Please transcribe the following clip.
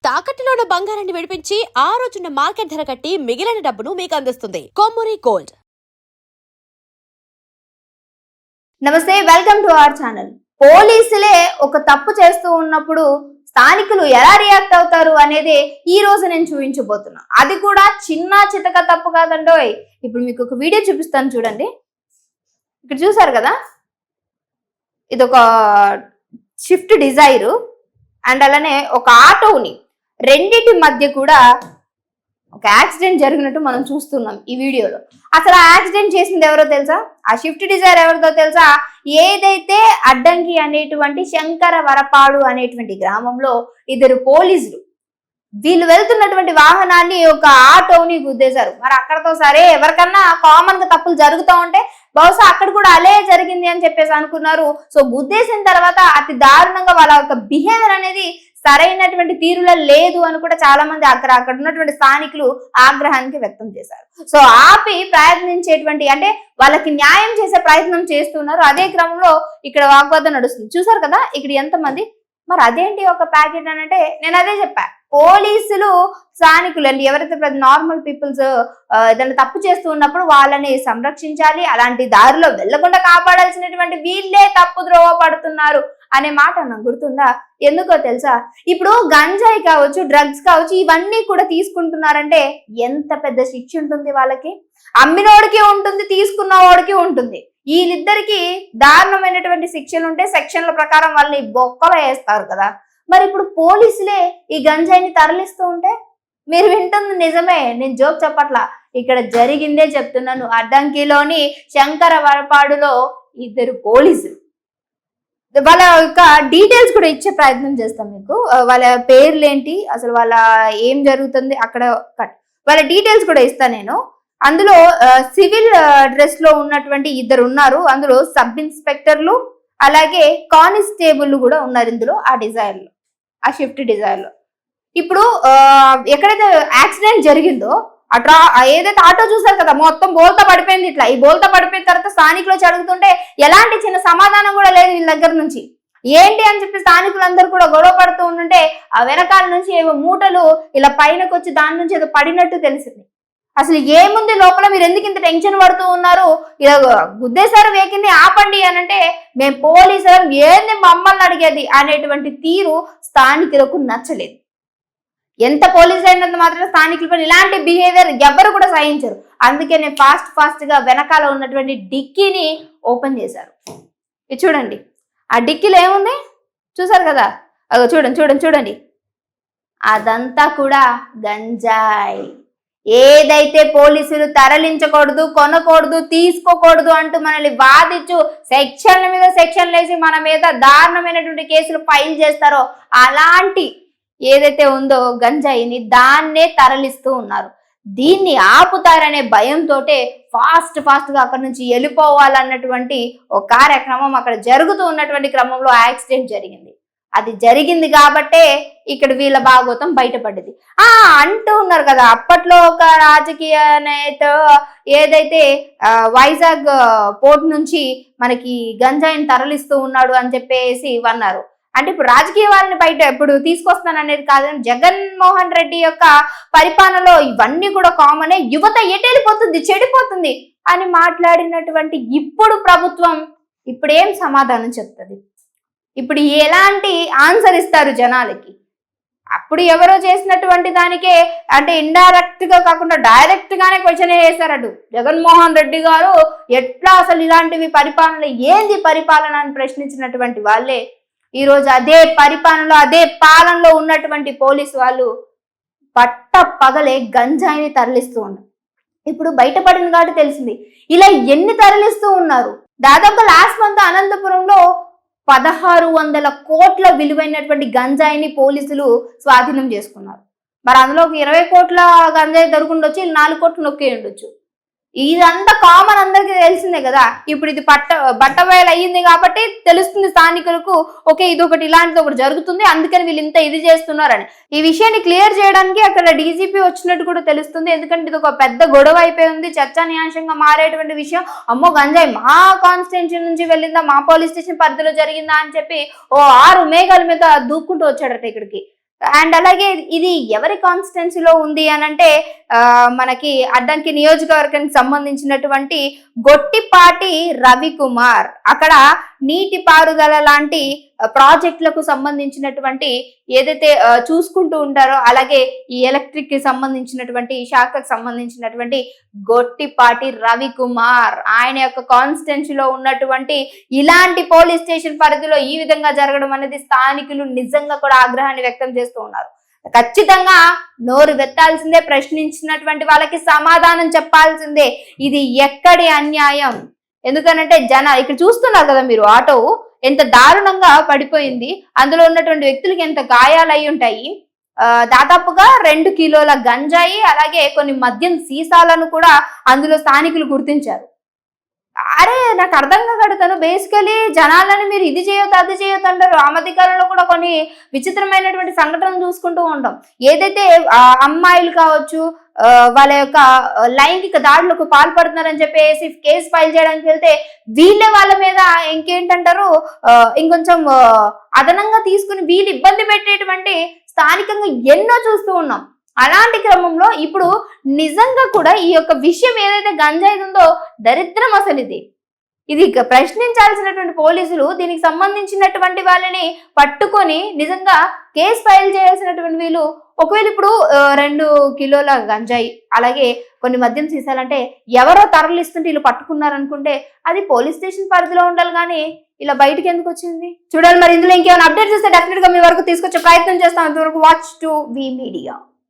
తాకట్టులో ఉన్న బంగారాన్ని విడిపించి ఆ రోజున్న మార్కెట్ ధర కట్టి మిగిలిన డబ్బును మీకు అందిస్తుంది కొమ్మూరి గోల్డ్. నమస్తే, వెల్కమ్ టు అవర్ ఛానల్. పోలీసులే ఒక తప్పు చేస్తూ ఉన్నప్పుడు స్థానికులు ఎలా రియాక్ట్ అవుతారు అనేది ఈ రోజు నేను చూపించబోతున్నా. అది కూడా చిన్న చితక తప్పు కాదండోయ్. ఇప్పుడు మీకు ఒక వీడియో చూపిస్తాను చూడండి. ఇక్కడ చూసారు కదా, ఇది ఒక షిఫ్ట్ డిజైర్ అండ్ అలానే ఒక ఆటోని రెండిటి మధ్య కూడా ఒక యాక్సిడెంట్ జరిగినట్టు మనం చూస్తున్నాం ఈ వీడియోలో. అసలు ఆ యాక్సిడెంట్ చేసింది ఎవరో తెలుసా? ఆ షిఫ్ట్ డిజైర్ ఎవరిదో తెలుసా? ఏదైతే అడ్డంకి అనేటువంటి శంకరవరపాడు అనేటువంటి గ్రామంలో ఇద్దరు పోలీసులు వీళ్ళు వెళ్తున్నటువంటి వాహనాన్ని ఒక ఆటోని గుద్దేశారు. మరి అక్కడతో సరే, ఎవరికన్నా కామన్ గా తప్పులు జరుగుతూ ఉంటే బహుశా అక్కడ కూడా అలే జరిగింది అని చెప్పేసి అనుకున్నారు. సో గుద్దేసిన తర్వాత అతి దారుణంగా వాళ్ళ యొక్క బిహేవియర్ అనేది సరైనటువంటి తీరులో లేదు అని కూడా చాలా మంది అక్కడ ఉన్నటువంటి స్థానికులు ఆగ్రహానికి వ్యక్తం చేశారు. సో ఆపి ప్రయత్నించేటువంటి, అంటే వాళ్ళకి న్యాయం చేసే ప్రయత్నం చేస్తున్నారు. అదే క్రమంలో ఇక్కడ వాగ్వాదం నడుస్తుంది. చూసారు కదా ఇక్కడ ఎంతమంది. మరి అదేంటి ఒక ప్యాకెట్ అని అంటే, నేను అదే చెప్పా, పోలీసులు స్థానికులు అండి ఎవరైతే నార్మల్ పీపుల్స్ ఏదైనా తప్పు చేస్తూ ఉన్నప్పుడు వాళ్ళని సంరక్షించాలి, అలాంటి దారిలో వెళ్లకుండా కాపాడాల్సినటువంటి వీళ్ళే తప్పు ద్రోవ పడుతున్నారు అనే మాట నాకు గుర్తుందా? ఎందుకో తెలుసా? ఇప్పుడు గంజాయి కావచ్చు, డ్రగ్స్ కావచ్చు, ఇవన్నీ కూడా తీసుకుంటున్నారంటే ఎంత పెద్ద శిక్ష ఉంటుంది వాళ్ళకి. అమ్మినోడికి ఉంటుంది, తీసుకున్న వాడికి ఉంటుంది. వీళ్ళిద్దరికి దారుణమైనటువంటి శిక్షలు ఉంటే సెక్షన్ల ప్రకారం వాళ్ళని బొక్కలో వేస్తారు కదా. మరి ఇప్పుడు పోలీసులే ఈ గంజాయిని తరలిస్తూ ఉంటే మీరు వింటుంది నిజమే, నేను జోక్ చెప్పట్లా, ఇక్కడ జరిగిందే చెప్తున్నాను. అడ్డంకిలోని శంకరవరపాడులో ఇద్దరు పోలీసులు, వాళ్ళ యొక్క డీటెయిల్స్ కూడా ఇచ్చే ప్రయత్నం చేస్తాం మీకు. వాళ్ళ పేర్లు ఏంటి, అసలు వాళ్ళ ఏం జరుగుతుంది అక్కడ, వాళ్ళ డీటెయిల్స్ కూడా ఇస్తాను నేను. అందులో సివిల్ డ్రెస్ లో ఉన్నటువంటి ఇద్దరు ఉన్నారు. అందులో సబ్ ఇన్స్పెక్టర్లు అలాగే కానిస్టేబుల్ కూడా ఉన్నారు ఇందులో, ఆ డిజైర్ లో, ఆ షిఫ్ట్ డిజైర్ లో. ఇప్పుడు ఎక్కడైతే యాక్సిడెంట్ జరిగిందో ఏదైతే ఆటో చూసారు కదా, మొత్తం బోల్తా పడిపోయింది. ఇట్లా ఈ బోల్తా పడిపోయిన తర్వాత స్థానికులు వచ్చి అడుగుతుంటే ఎలాంటి చిన్న సమాధానం కూడా లేదు వీళ్ళ దగ్గర నుంచి. ఏంటి అని చెప్పి స్థానికులందరూ కూడా గొడవ పడుతూ ఉంటుంటే ఆ వెనకాల నుంచి ఏవో మూటలు ఇలా పైనకు వచ్చి దాని నుంచి ఏదో పడినట్టు తెలిసింది. అసలు ఏముంది లోపల, మీరు ఎందుకు ఇంత టెన్షన్ పడుతూ ఉన్నారు, ఇలా గుద్దేశారు వేకింది ఆపండి అని అంటే, మేము పోలీసులు ఏంది మమ్మల్ని అడిగేది అనేటువంటి తీరు స్థానికులకు నచ్చలేదు. ఎంత పోలీసు అయినంత మాత్రం స్థానికులపై ఇలాంటి బిహేవియర్ ఎవరు కూడా సహించరు. అందుకే నేను ఫాస్ట్ గా వెనకాల ఉన్నటువంటి డిక్కీని ఓపెన్ చేశారు. ఇది చూడండి, ఆ డిక్కీలో ఏముంది చూసారు కదా, చూడండి చూడండి చూడండి, అదంతా కూడా గంజాయి. ఏదైతే పోలీసులు తరలించకూడదు, కొనకూడదు, తీసుకోకూడదు అంటూ మనల్ని వాదించు సెక్షన్ల మీద సెక్షన్లు వేసి మన మీద దారుణమైనటువంటి కేసులు ఫైల్ చేస్తారో అలాంటి ఏదైతే ఉందో గంజాయిని దాన్నే తరలిస్తూ ఉన్నారు. దీన్ని ఆపుతారనే భయంతో ఫాస్ట్ గా అక్కడ నుంచి వెళ్ళిపోవాలన్నటువంటి ఒక కార్యక్రమం అక్కడ జరుగుతూ ఉన్నటువంటి క్రమంలో యాక్సిడెంట్ జరిగింది. అది జరిగింది కాబట్టే ఇక్కడ వీళ్ళ భాగోతం బయటపడ్డది. అంటూ ఉన్నారు కదా, అప్పట్లో ఒక రాజకీయ నేత ఏదైతే వైజాగ్ పోర్ట్ నుంచి మనకి గంజాయిని తరలిస్తూ ఉన్నాడు అని చెప్పేసి అన్నారు. అంటే ఇప్పుడు రాజకీయ వాళ్ళని బయట ఇప్పుడు తీసుకొస్తాను అనేది కాదని, జగన్మోహన్ రెడ్డి యొక్క పరిపాలనలో ఇవన్నీ కూడా కామనే, యువత ఎటెళ్ళిపోతుంది, చెడిపోతుంది అని మాట్లాడినటువంటి ఇప్పుడు ప్రభుత్వం ఇప్పుడు ఏం సమాధానం చెప్తుంది? ఇప్పుడు ఎలాంటి ఆన్సర్ ఇస్తారు జనాలకి? అప్పుడు ఎవరో చేసినటువంటి దానికే, అంటే ఇండైరెక్ట్ గా కాకుండా డైరెక్ట్ గానే క్వశ్చన్ వేశారట. జగన్మోహన్ రెడ్డి గారు ఎట్లా అసలు ఇలాంటివి పరిపాలన, ఏంది పరిపాలన అని ప్రశ్నించినటువంటి వాళ్ళే ఈ రోజు అదే పరిపాలనలో అదే పాలనలో ఉన్నటువంటి పోలీసు వాళ్ళు పట్ట పగలే గంజాయిని తరలిస్తూ ఉన్నారు. ఇప్పుడు బయటపడింది కాబట్టి తెలిసింది ఇలా ఎన్ని తరలిస్తూ ఉన్నారు. దాదాపు లాస్ట్ మంత్ అనంతపురంలో 1600 కోట్ల విలువైనటువంటి గంజాయిని పోలీసులు స్వాధీనం చేసుకున్నారు. మరి అందులో 20 కోట్ల గంజాయి దొరుకుండొచ్చు, 4 కోట్లు నొక్కే ఉండొచ్చు. ఇదంతా కామన్, అందరికీ తెలిసిందే కదా. ఇప్పుడు ఇది బట్టబయలు అయ్యింది కాబట్టి తెలుస్తుంది స్థానికులకు, ఓకే ఇది ఒకటి ఇలాంటిది ఒకటి జరుగుతుంది, అందుకని వీళ్ళు ఇంత ఇది చేస్తున్నారని. ఈ విషయాన్ని క్లియర్ చేయడానికి అక్కడ డీజీపీ వచ్చినట్టు కూడా తెలుస్తుంది. ఎందుకంటే ఇది ఒక పెద్ద గొడవ అయిపోయి ఉంది, చర్చానీయాంశంగా మారేటువంటి విషయం. అమ్మో గంజాయి మా కాన్స్టిట్యూన్సీ నుంచి వెళ్ళిందా, మా పోలీస్ స్టేషన్ పరిధిలో జరిగిందా అని చెప్పి 6 మేఘాల మీద దూక్కుంటూ వచ్చాడట ఇక్కడికి. అండ్ అలాగే ఇది ఎవరి కాన్స్టిట్యున్సీలో ఉంది అని అంటే మనకి అద్దంకి నియోజకవర్గానికి సంబంధించినటువంటి గొట్టిపాటి రవికుమార్. అక్కడ నీటిపారుదల లాంటి ప్రాజెక్టులకు సంబంధించినటువంటి ఏదైతే చూసుకుంటూ ఉంటారో, అలాగే ఈ ఎలక్ట్రిక్ కి సంబంధించినటువంటి శాఖకు సంబంధించినటువంటి గొట్టిపాటి రవికుమార్ ఆయన యొక్క కాన్స్టిట్యున్సీలో ఉన్నటువంటి ఇలాంటి పోలీస్ స్టేషన్ పరిధిలో ఈ విధంగా జరగడం అనేది స్థానికులు నిజంగా కూడా ఆగ్రహాన్ని వ్యక్తం చేస్తూ ఉన్నారు. ఖచ్చితంగా నోరు వెత్తాల్సిందే, ప్రశ్నించినటువంటి వాళ్ళకి సమాధానం చెప్పాల్సిందే. ఇది ఎక్కడి అన్యాయం? ఎందుకనంటే ఇక్కడ చూస్తున్నారు కదా మీరు, ఆటో ఎంత దారుణంగా పడిపోయింది, అందులో ఉన్నటువంటి వ్యక్తులకి ఎంత గాయాలు అయి ఉంటాయి. దాదాపుగా 2 కిలోల గంజాయి, అలాగే కొన్ని మద్యం సీసాలను కూడా అందులో స్థానికులు గుర్తించారు. అరే నాకు అర్థం కాగడతాను, బేసికలీ జనాలని మీరు ఇది చేయొద్దు అది చేయొద్దు అంటారు. ఆ మధ్య కాలంలో కూడా కొన్ని విచిత్రమైనటువంటి సంఘటనలు చూసుకుంటూ ఉంటాం. ఏదైతే అమ్మాయిలు కావచ్చు వాళ్ళ యొక్క లైంగిక దాడులకు పాల్పడుతున్నారని చెప్పేసి కేసు ఫైల్ చేయడానికి వెళ్తే వీళ్ళే వాళ్ళ మీద ఇంకేంటంటారు ఇంకొంచెం అదనంగా తీసుకుని వీళ్ళు ఇబ్బంది పెట్టేటువంటి స్థానికంగా ఎన్నో చూస్తూ ఉన్నాం. అలాంటి క్రమంలో ఇప్పుడు నిజంగా కూడా ఈ యొక్క విషయం ఏదైతే గంజాయి ఉందో దరిద్రం అసలు ఇది ప్రశ్నించాల్సినటువంటి పోలీసులు దీనికి సంబంధించినటువంటి వాళ్ళని పట్టుకొని నిజంగా కేసు ఫైల్ చేయాల్సినటువంటి వీళ్ళు ఒకవేళ ఇప్పుడు 2 కిలోల గంజాయి అలాగే కొన్ని మద్యం సీసాలంటే ఎవరో తరలిస్తుంటే వీళ్ళు పట్టుకున్నారనుకుంటే అది పోలీస్ స్టేషన్ పరిధిలో ఉండాలి, కానీ ఇలా బయటకు ఎందుకు వచ్చింది చూడాలి. మరి ఇందులో ఇంకేమైనా అప్డేట్ చేస్తే డెఫినెట్ గా మీ వరకు తీసుకొచ్చే ప్రయత్నం చేస్తాం. అంతవరకు వాచ్ టు వి మీడియా.